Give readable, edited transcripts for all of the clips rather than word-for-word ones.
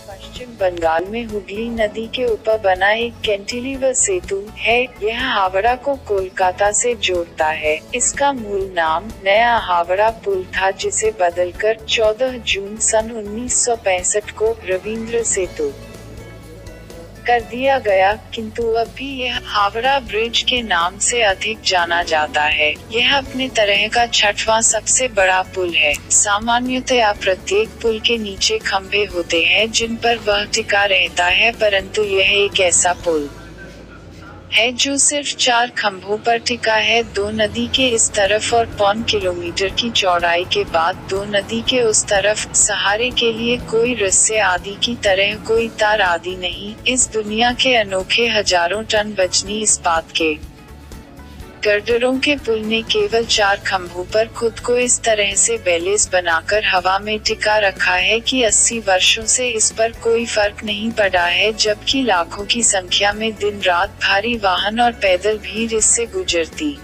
पश्चिम बंगाल में हुगली नदी के ऊपर बना एक कैंटिलीवर सेतु है। यह हावड़ा को कोलकाता से जोड़ता है। इसका मूल नाम नया हावड़ा पुल था, जिसे बदलकर 14 जून सन 1965 को रविंद्र सेतु कर दिया गया, किंतु अब भी यह हावड़ा ब्रिज के नाम से अधिक जाना जाता है। यह अपने तरह का छठवां सबसे बड़ा पुल है। सामान्यतया प्रत्येक पुल के नीचे खंभे होते हैं जिन पर वह टिका रहता है, परंतु यह एक ऐसा पुल है जो सिर्फ 4 खंभों पर टिका है। दो नदी के इस तरफ और 1.25 किलोमीटर की चौड़ाई के बाद दो नदी के उस तरफ सहारे के लिए कोई रस्से आदि की तरह कोई तार आदि नहीं। इस दुनिया के अनोखे हजारों टन वजनी इस्पात के गर्डरों के पुल ने केवल 4 खंभों पर खुद को इस तरह से बैलेंस बनाकर हवा में टिका रखा है कि 80 वर्षों से इस पर कोई फर्क नहीं पड़ा है, जबकि लाखों की संख्या में दिन रात भारी वाहन और पैदल भीड़ इससे गुजरती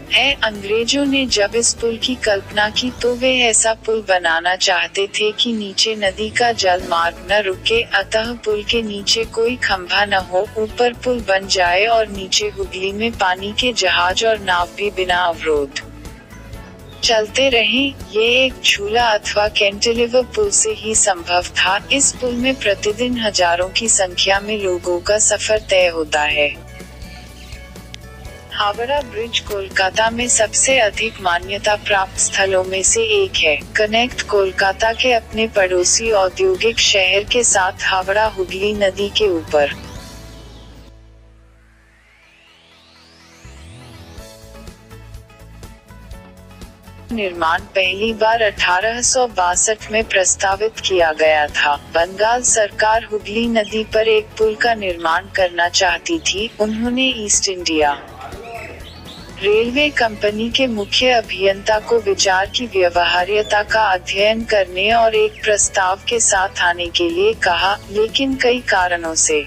है। अंग्रेजों ने जब इस पुल की कल्पना की तो वे ऐसा पुल बनाना चाहते थे कि नीचे नदी का जल मार्ग न रुके, अतः पुल के नीचे कोई खंभा न हो, ऊपर पुल बन जाए और नीचे हुगली में पानी के जहाज और नाव भी बिना अवरोध चलते रहें। ये एक झूला अथवा कैंटिलीवर पुल से ही संभव था। इस पुल में प्रतिदिन हजारों की संख्या में लोगों का सफर तय होता है। हावड़ा ब्रिज कोलकाता में सबसे अधिक मान्यता प्राप्त स्थलों में से एक है। कनेक्ट कोलकाता के अपने पड़ोसी औद्योगिक शहर के साथ हावड़ा हुगली नदी के ऊपर निर्माण पहली बार 1862 में प्रस्तावित किया गया था। बंगाल सरकार हुगली नदी पर एक पुल का निर्माण करना चाहती थी। उन्होंने ईस्ट इंडिया रेलवे कंपनी के मुख्य अभियंता को विचार की व्यवहार्यता का अध्ययन करने और एक प्रस्ताव के साथ आने के लिए कहा, लेकिन कई कारणों से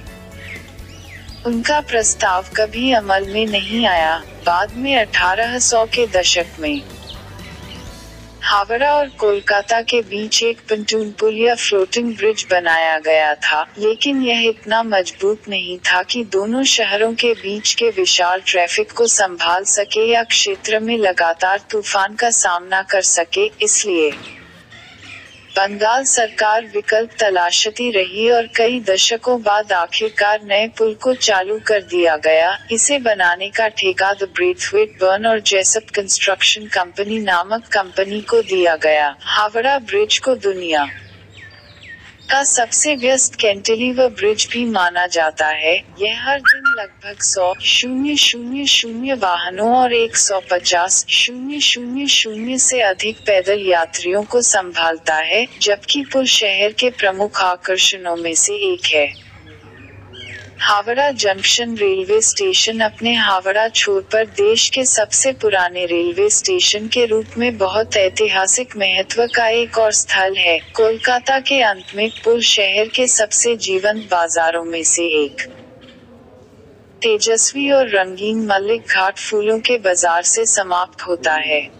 उनका प्रस्ताव कभी अमल में नहीं आया। बाद में 1800 के दशक में हावड़ा और कोलकाता के बीच एक पंटून पुल या फ्लोटिंग ब्रिज बनाया गया था, लेकिन यह इतना मजबूत नहीं था कि दोनों शहरों के बीच के विशाल ट्रैफिक को संभाल सके या क्षेत्र में लगातार तूफान का सामना कर सके। इसलिए बंगाल सरकार विकल्प तलाशती रही और कई दशकों बाद आखिरकार नए पुल को चालू कर दिया गया। इसे बनाने का ठेका द ब्रेथवेट बर्न और जेसप कंस्ट्रक्शन कंपनी नामक कंपनी को दिया गया। हावड़ा ब्रिज को दुनिया का सबसे व्यस्त कैंटिलीवर ब्रिज भी माना जाता है। यह हर दिन लगभग 100,000 वाहनों और 150,000 से अधिक पैदल यात्रियों को संभालता है, जबकि पुल शहर के प्रमुख आकर्षणों में से एक है। हावड़ा जंक्शन रेलवे स्टेशन अपने हावड़ा छोर पर देश के सबसे पुराने रेलवे स्टेशन के रूप में बहुत ऐतिहासिक महत्व का एक और स्थल है। कोलकाता के अंत में पुल शहर के सबसे जीवंत बाजारों में से एक तेजस्वी और रंगीन मल्लिक घाट फूलों के बाजार से समाप्त होता है।